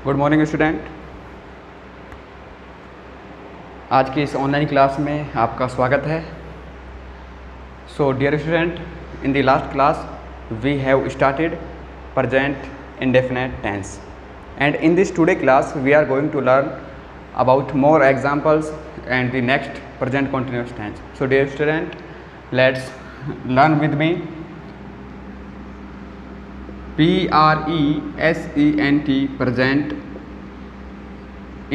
Good morning student. आज की इस ऑनलाइन क्लास में आपका स्वागत है। So dear student, in the last class we have started present indefinite tense, and in this today class we are going to learn about more examples and the next present continuous tense. So dear student, let's learn with me. present present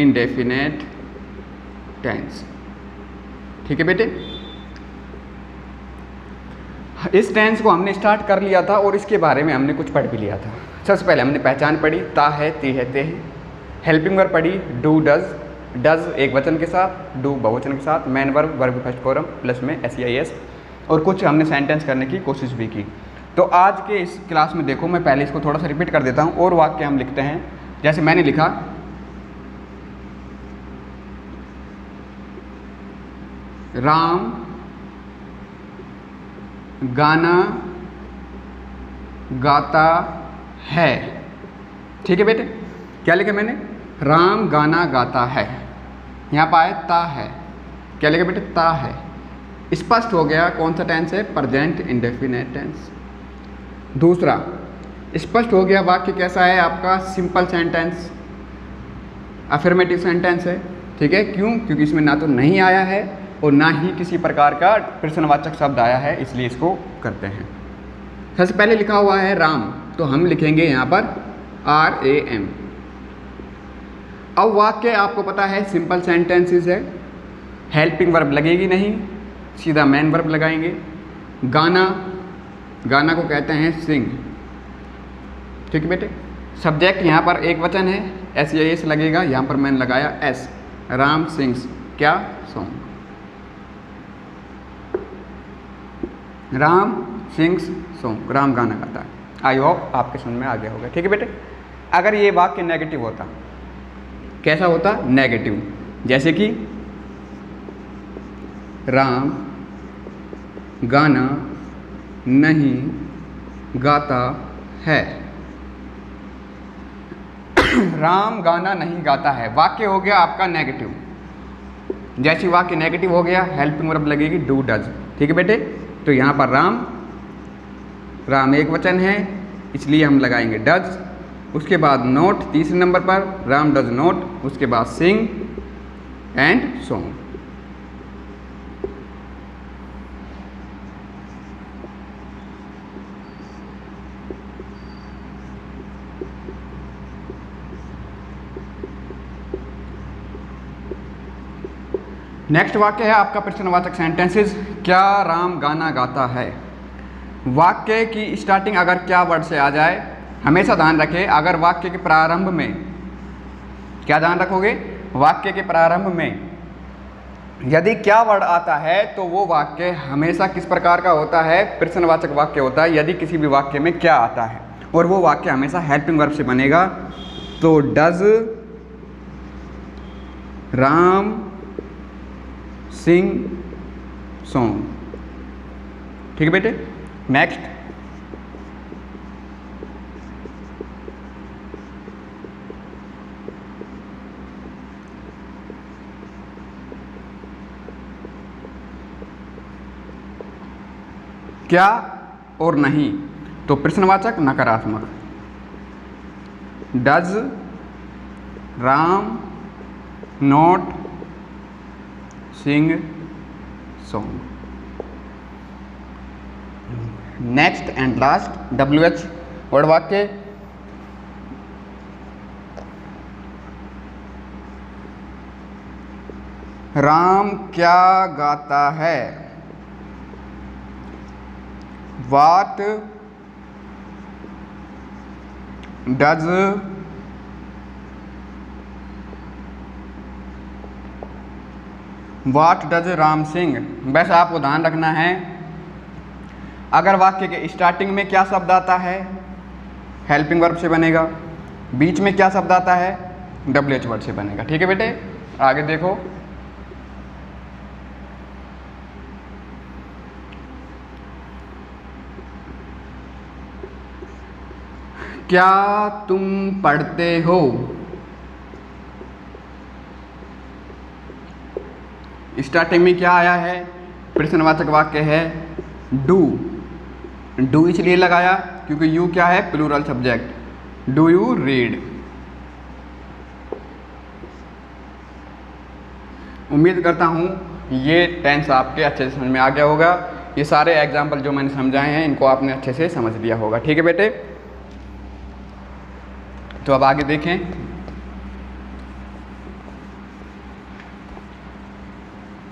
indefinite tense। ठीक है बेटे, इस tense को हमने start कर लिया था और इसके बारे में हमने कुछ पढ़ भी लिया था। सबसे पहले हमने पहचान पढ़ी, ता है, ती है, ते है। हेल्पिंग वर्ब पढ़ी, डू डज, डज एक वचन के साथ, डू बहुवचन के साथ, man verb, verb first form plus में SEIS, और कुछ हमने सेंटेंस करने की कोशिश भी की। तो आज के इस क्लास में देखो, मैं पहले इसको थोड़ा सा रिपीट कर देता हूँ और वाक्य हम लिखते हैं। जैसे मैंने लिखा, राम गाना गाता है। ठीक है बेटे, क्या लिखा मैंने? राम गाना गाता है। यहाँ पर आए ता है, क्या लिखा बेटे? ता है। स्पष्ट हो गया कौन सा टेंस है? Present indefinite tense. दूसरा, स्पष्ट हो गया वाक्य कैसा है आपका? सिंपल सेंटेंस, अफर्मेटिव सेंटेंस है। ठीक है, क्यों? क्योंकि इसमें ना तो नहीं आया है और ना ही किसी प्रकार का प्रश्नवाचक शब्द आया है, इसलिए इसको करते हैं। सबसे पहले लिखा हुआ है राम, तो हम लिखेंगे यहाँ पर RAM। अब वाक्य आपको पता है सिंपल सेंटेंसेस है, हेल्पिंग वर्ब लगेगी नहीं, सीधा मैन वर्ब लगाएंगे। गाना, गाना को कहते हैं सिंग। ठीक है बेटे, सब्जेक्ट यहाँ पर एक वचन है, SEIS लगेगा, यहाँ पर मैंने लगाया S। राम सिंग्स क्या? Song. Ram sings song, Ram गाना गाता है। आई होप आपके समझ में आ गया होगा। ठीक है बेटे, अगर ये वाक्य नेगेटिव होता, कैसा होता? नेगेटिव। जैसे कि राम गाना नहीं गाता है। राम गाना नहीं गाता है, वाक्य हो गया आपका नेगेटिव। जैसे वाक्य नेगेटिव हो गया, हेल्पिंग वर्ब लगेगी डू डज। ठीक है बेटे, तो यहाँ पर राम, राम एक वचन है इसलिए हम लगाएंगे डज। उसके बाद नोट तीसरे नंबर पर, राम डज नोट। उसके बाद सिंग एंड सॉन्ग। नेक्स्ट वाक्य है आपका प्रश्नवाचक सेंटेंसेस। क्या राम गाना गाता है? वाक्य की स्टार्टिंग अगर क्या वर्ड से आ जाए, हमेशा ध्यान रखें, अगर वाक्य के प्रारंभ में, क्या ध्यान रखोगे? वाक्य के प्रारंभ में यदि क्या वर्ड आता है तो वो वाक्य हमेशा किस प्रकार का होता है? प्रश्नवाचक वाक्य होता है। यदि किसी भी वाक्य में क्या आता है और वो वाक्य हमेशा हेल्पिंग वर्ब से बनेगा, तो डज राम सिंग सॉन्ग। ठीक है बेटे, नेक्स्ट, क्या और नहीं, तो प्रश्नवाचक नकारात्मक। Does Ram not sing song. Next and last, WH word वाक्य। राम क्या गाता है? What does राम सिंग? बस आपको ध्यान रखना है, अगर वाक्य के स्टार्टिंग में क्या शब्द आता है, हेल्पिंग वर्ब से बनेगा। बीच में क्या शब्द आता है? WH वर्ड से बनेगा। ठीक है बेटे, आगे देखो। क्या तुम पढ़ते हो? स्टार्टिंग में क्या आया है, प्रश्नवाचक वाक्य है डू। डू इसलिए लगाया क्योंकि यू क्या है, plural subject. Do you read. उम्मीद करता हूँ ये टेंस आपके अच्छे से समझ में आ गया होगा। ये सारे एग्जाम्पल जो मैंने समझाए हैं इनको आपने अच्छे से समझ लिया होगा। ठीक है बेटे, तो अब आगे देखें।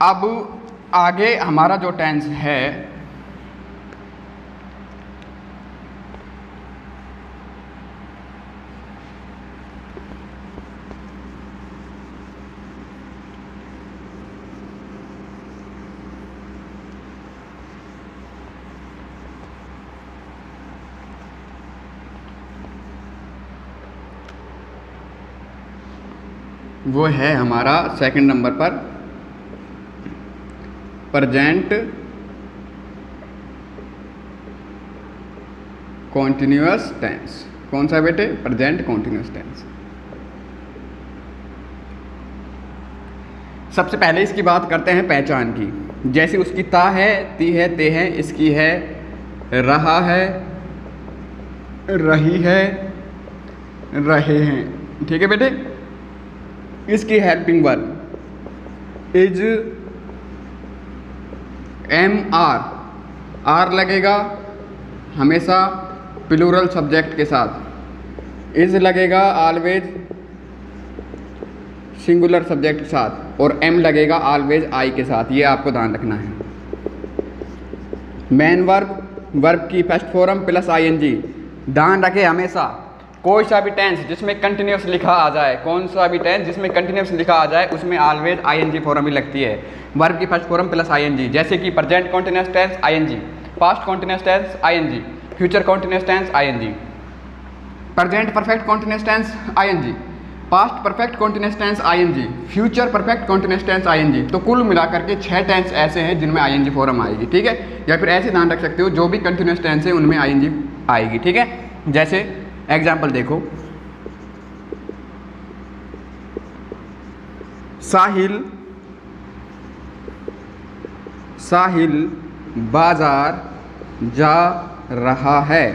अब आगे हमारा जो टेंस है वो है हमारा सेकंड नंबर पर प्रेजेंट कॉन्टिन्यूअस टेंस। कौन सा बेटे, प्रेजेंट कॉन्टिन्यूअस टेंस। सबसे पहले इसकी बात करते हैं पहचान की। जैसे उसकी ता है, ती है, ते है, इसकी है रहा है, रही है, रहे हैं। ठीक है बेटे, इसकी helping verb is, am are, are लगेगा हमेशा प्लूरल सब्जेक्ट के साथ, इज लगेगा ऑलवेज सिंगुलर सब्जेक्ट के साथ, और एम लगेगा ऑलवेज आई के साथ। ये आपको ध्यान रखना है। मेन वर्ब, वर्ब की फर्स्ट फॉर्म प्लस आईएनजी। ध्यान रखे हमेशा कोई सा भी टेंस जिसमें कंटिन्यूस लिखा आ जाए, कौन सा भी टेंस जिसमें कंटिन्यूस लिखा आ जाए उसमें ऑलवेज आईएनजी फॉर्म ही लगती है। वर्ब की फर्स्ट फॉर्म प्लस आईएनजी, जैसे कि present continuous tense ING, past continuous tense ING, future continuous tense ING, present perfect continuous tense ING, past perfect continuous tense ING, future perfect continuous tense ING. तो कुल मिलाकर के 6 tense ऐसे हैं जिनमें ING form आएगी। ठीक है, या फिर ऐसे ध्यान रख सकते हो जो भी कंटिन्यूअस टेंस है उनमें आईएनजी आएगी। ठीक है, जैसे एग्जाम्पल देखो, साहिल, साहिल बाजार जा रहा है।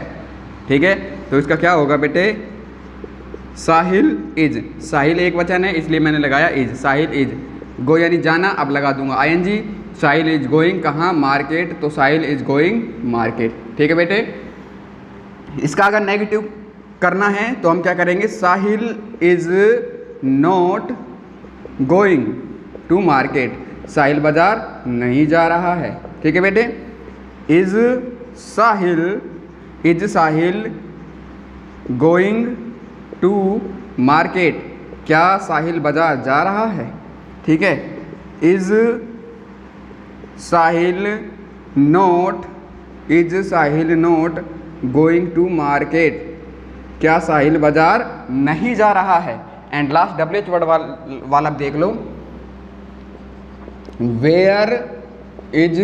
ठीक है, तो इसका क्या होगा बेटे, साहिल इज, साहिल एक वचन है इसलिए मैंने लगाया इज, साहिल इज, गो यानी जाना, अब लगा दूंगा आईएनजी। साहिल इज गोइंग कहाँ, मार्केट, तो साहिल इज गोइंग मार्केट। ठीक है बेटे, इसका अगर नेगेटिव करना है तो हम क्या करेंगे, Sahil is not going to market, Sahil बाजार नहीं जा रहा है। ठीक है बेटे, is Sahil going to market, क्या साहिल बाजार जा रहा है। ठीक है, is Sahil not going to market, क्या साहिल बाजार नहीं जा रहा है। एंड लास्ट डब्ल्यूएच वर्ड वाला देख लो, वेयर इज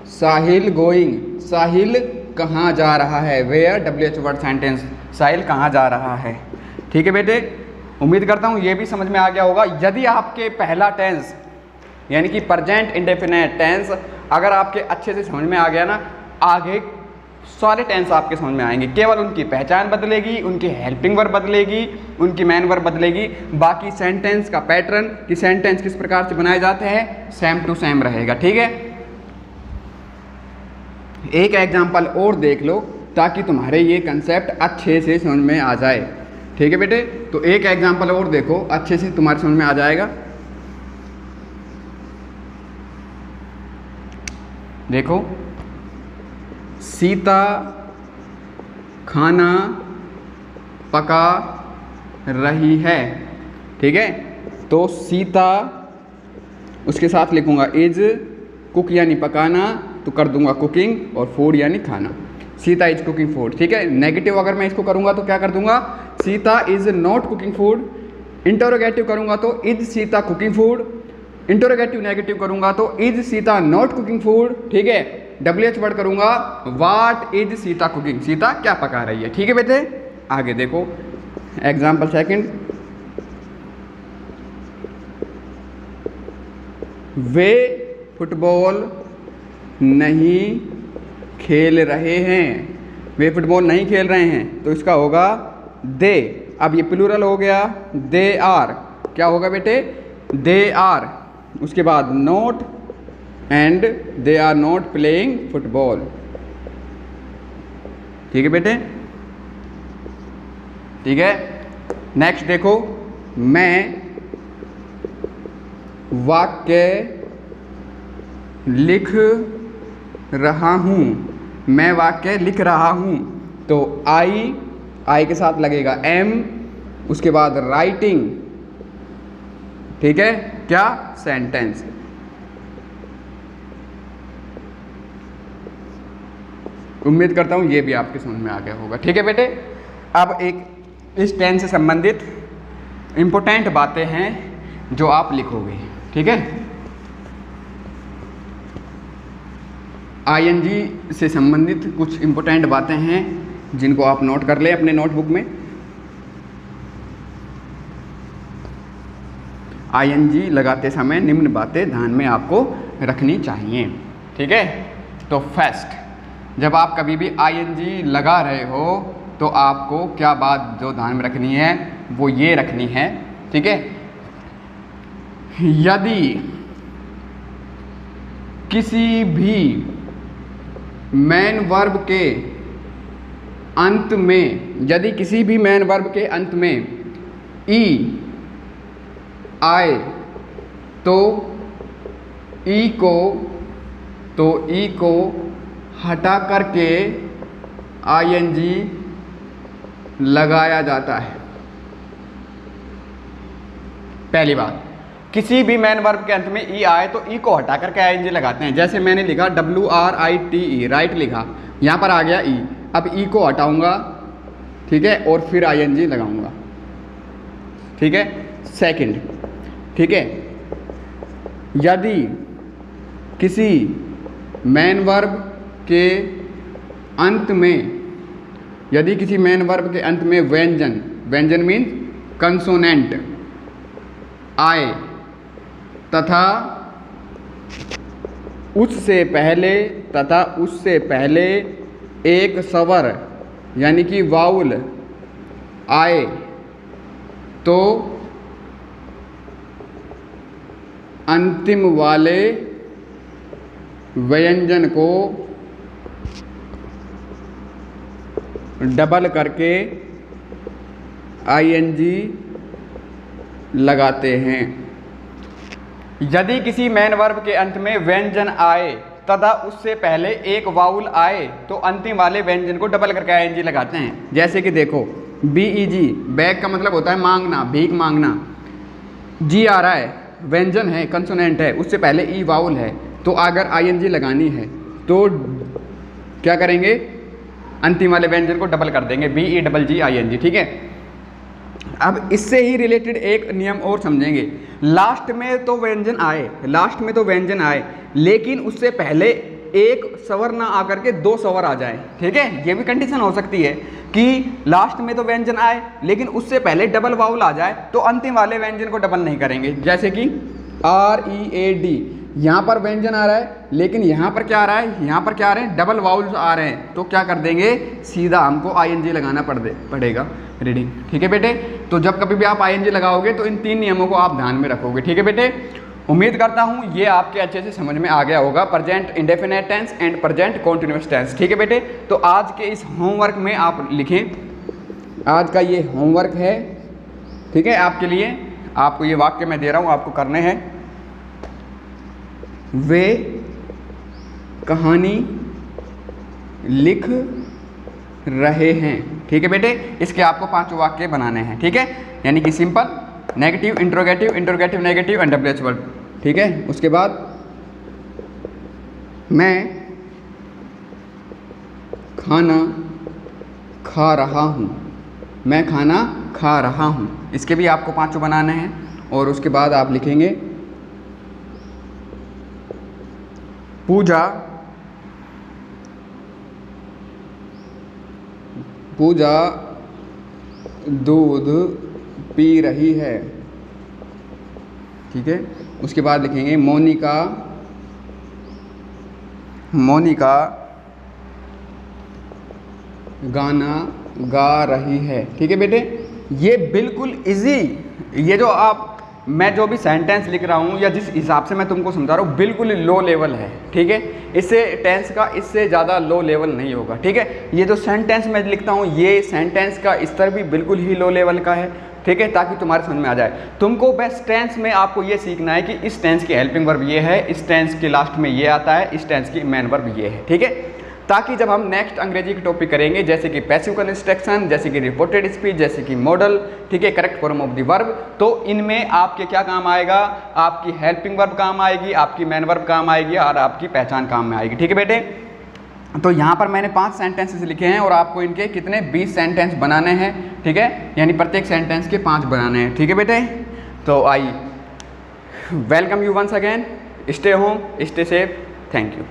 साहिल गोइंग, साहिल कहाँ जा रहा है। वेयर डब्ल्यूएच वर्ड सेंटेंस, साहिल कहाँ जा रहा है। ठीक है बेटे, उम्मीद करता हूँ ये भी समझ में आ गया होगा। यदि आपके पहला टेंस यानी कि प्रेजेंट इंडेफिनिट टेंस अगर आपके अच्छे से समझ में आ गया ना, आगे सारे टेंस आपके समझ में आएंगे। केवल उनकी पहचान बदलेगी, उनकी हेल्पिंग वर्ब बदलेगी, उनकी मेन वर्ब बदलेगी, बाकी सेंटेंस का पैटर्न कि सेंटेंस किस प्रकार से बनाए जाते हैं सेम टू सेम रहेगा। ठीक है, एक एग्जांपल और देख लो ताकि तुम्हारे ये कंसेप्ट अच्छे से समझ में आ जाए। ठीक है बेटे, तो एक एग्जांपल और देखो, अच्छे से तुम्हारे समझ में आ जाएगा। देखो, सीता खाना पका रही है। ठीक है, तो सीता उसके साथ लिखूंगा इज, कुक यानी पकाना तो कर दूंगा कुकिंग, और फूड यानी खाना, सीता इज कुकिंग फूड। ठीक है, नेगेटिव अगर मैं इसको करूंगा तो क्या कर दूंगा, Sita is not cooking food. Interrogative करूंगा तो is Sita cooking food. Interrogative negative करूंगा तो is Sita not cooking food. ठीक है, डब्ल्यूएच वर्ड करूंगा what is Sita cooking, Sita क्या पका रही है। ठीक है बेटे, आगे देखो एग्जाम्पल सेकंड, वे फुटबॉल नहीं खेल रहे हैं। वे फुटबॉल नहीं खेल रहे हैं तो इसका होगा दे। अब ये प्लूरल हो गया, दे आर। क्या होगा बेटे? They are. उसके बाद not and they are not playing football. ठीक है बेटे? ठीक है। नेक्स्ट देखो, मैं वाक्य लिख रहा हूँ। मैं वाक्य लिख रहा हूँ तो आई के साथ लगेगा एम, उसके बाद राइटिंग। ठीक है? क्या? सेंटेंस। उम्मीद करता हूँ ये भी आपके समझ में आ गया होगा। ठीक है बेटे? अब एक इस टेंस से संबंधित इम्पोर्टेंट बातें हैं जो आप लिखोगे। ठीक है? आईएनजी से संबंधित कुछ इम्पोर्टेंट बातें हैं जिनको आप नोट कर लें अपने नोटबुक में। आईएनजी लगाते समय निम्न बातें ध्यान में आपको रखनी चाहिए। ठीक है? तो फर्स्ट, जब आप कभी भी आईएनजी लगा रहे हो तो आपको क्या बात जो ध्यान में रखनी है वो ये रखनी है। ठीक है? यदि किसी भी मेन वर्ब के अंत में, यदि किसी भी मेन वर्ब के अंत में ई आए तो ई को हटा करके आईएनजी लगाया जाता है। पहली बात, किसी भी मेन वर्ब के अंत में ई आए तो ई को हटा करके आईएनजी लगाते हैं। जैसे मैंने लिखा WRITE, राइट लिखा, यहाँ पर आ गया ई। अब ई को हटाऊंगा, ठीक है, और फिर आईएनजी लगाऊंगा। ठीक है? सेकंड, ठीक है, यदि किसी मेन वर्ब के अंत में, यदि किसी मेन वर्ब के अंत में व्यंजन, व्यंजन मीन्स कंसोनेंट आए तथा उससे पहले एक स्वर यानी कि वाउल आए तो अंतिम वाले व्यंजन को डबल करके आईएनजी लगाते हैं। यदि किसी मेन वर्ब के अंत में व्यंजन आए तथा उससे पहले एक वाउल आए तो अंतिम वाले व्यंजन को डबल करके आईएनजी लगाते हैं। जैसे कि देखो, BEG, बैग का मतलब होता है मांगना, भीख मांगना। जी आ रहा है, व्यंजन है, कंसोनेंट है, उससे पहले ई वाउल है, तो अगर आईएनजी लगानी है तो क्या करेंगे? अंतिम वाले व्यंजन को डबल कर देंगे, BEGG। ठीक है? अब इससे ही रिलेटेड एक नियम और समझेंगे। लास्ट में तो व्यंजन आए, लेकिन उससे पहले एक स्वर ना आकर के दो स्वर आ जाए। ठीक है? ये भी कंडीशन हो सकती है कि लास्ट में तो व्यंजन आए लेकिन उससे पहले डबल वाउल आ जाए तो अंतिम वाले व्यंजन को डबल नहीं करेंगे। जैसे कि READ, यहाँ पर व्यंजन आ रहा है लेकिन यहाँ पर क्या आ रहा है? यहाँ पर क्या आ रहे हैं? डबल वाउल्स आ रहे हैं, तो क्या कर देंगे? सीधा हमको आईएनजी लगाना पड़ेगा, रीडिंग। ठीक है बेटे? तो जब कभी भी आप आईएनजी लगाओगे तो इन 3 नियमों को आप ध्यान में रखोगे। ठीक है बेटे? उम्मीद करता हूँ ये आपके अच्छे से समझ में आ गया होगा, present indefinite tense and present continuous tense. ठीक है बेटे? तो आज के इस होमवर्क में आप लिखें, आज का ये होमवर्क है। ठीक है? आपके लिए, आपको ये वाक्य मैं दे रहा हूँ, आपको करने हैं। वे कहानी लिख रहे हैं। ठीक है बेटे? इसके आपको 5 वाक्य बनाने हैं। ठीक है? यानी कि simple, negative, interrogative, interrogative negative and WH word. ठीक है? उसके बाद मैं खाना खा रहा हूँ, मैं खाना खा रहा हूँ, इसके भी आपको 5 बनाने हैं। और उसके बाद आप लिखेंगे पूजा दूध पी रही है। ठीक है। उसके बाद लिखेंगे मोनिका, मोनिका गाना गा रही है। ठीक है बेटे, ये बिल्कुल इजी, ये जो मैं जो भी सेंटेंस लिख रहा हूँ या जिस हिसाब से मैं तुमको समझा रहा हूँ बिल्कुल लो लेवल है। ठीक है, इससे टेंस का इससे ज़्यादा लो लेवल नहीं होगा। ठीक है, ये जो सेंटेंस मैं लिखता हूँ ये सेंटेंस का स्तर भी बिल्कुल ही लो लेवल का है। ठीक है, ताकि तुम्हारे समझ में आ जाए। तुमको बस टेंस में आपको ये सीखना है कि इस टेंस की हेल्पिंग वर्ब ये है, इस टेंस के लास्ट में ये आता है, इस टेंस की मेन वर्ब ये है। ठीक है, ताकि जब हम नेक्स्ट अंग्रेजी की टॉपिक करेंगे जैसे कि पैसिव कंस्ट्रक्शन, जैसे कि रिपोर्टेड स्पीच, जैसे कि मॉडल, ठीक है, correct form of the verb, तो इनमें आपके क्या काम आएगा, आपकी हेल्पिंग वर्ब काम आएगी, आपकी मेन वर्ब काम आएगी और आपकी पहचान काम में आएगी। ठीक है बेटे, तो यहाँ पर मैंने 5 सेंटेंसेस लिखे हैं और आपको इनके कितने 20 सेंटेंस बनाने हैं। ठीक है, यानी प्रत्येक सेंटेंस के 5 बनाने हैं। ठीक है बेटे, तो I welcome you once again, stay home, stay safe, thank you.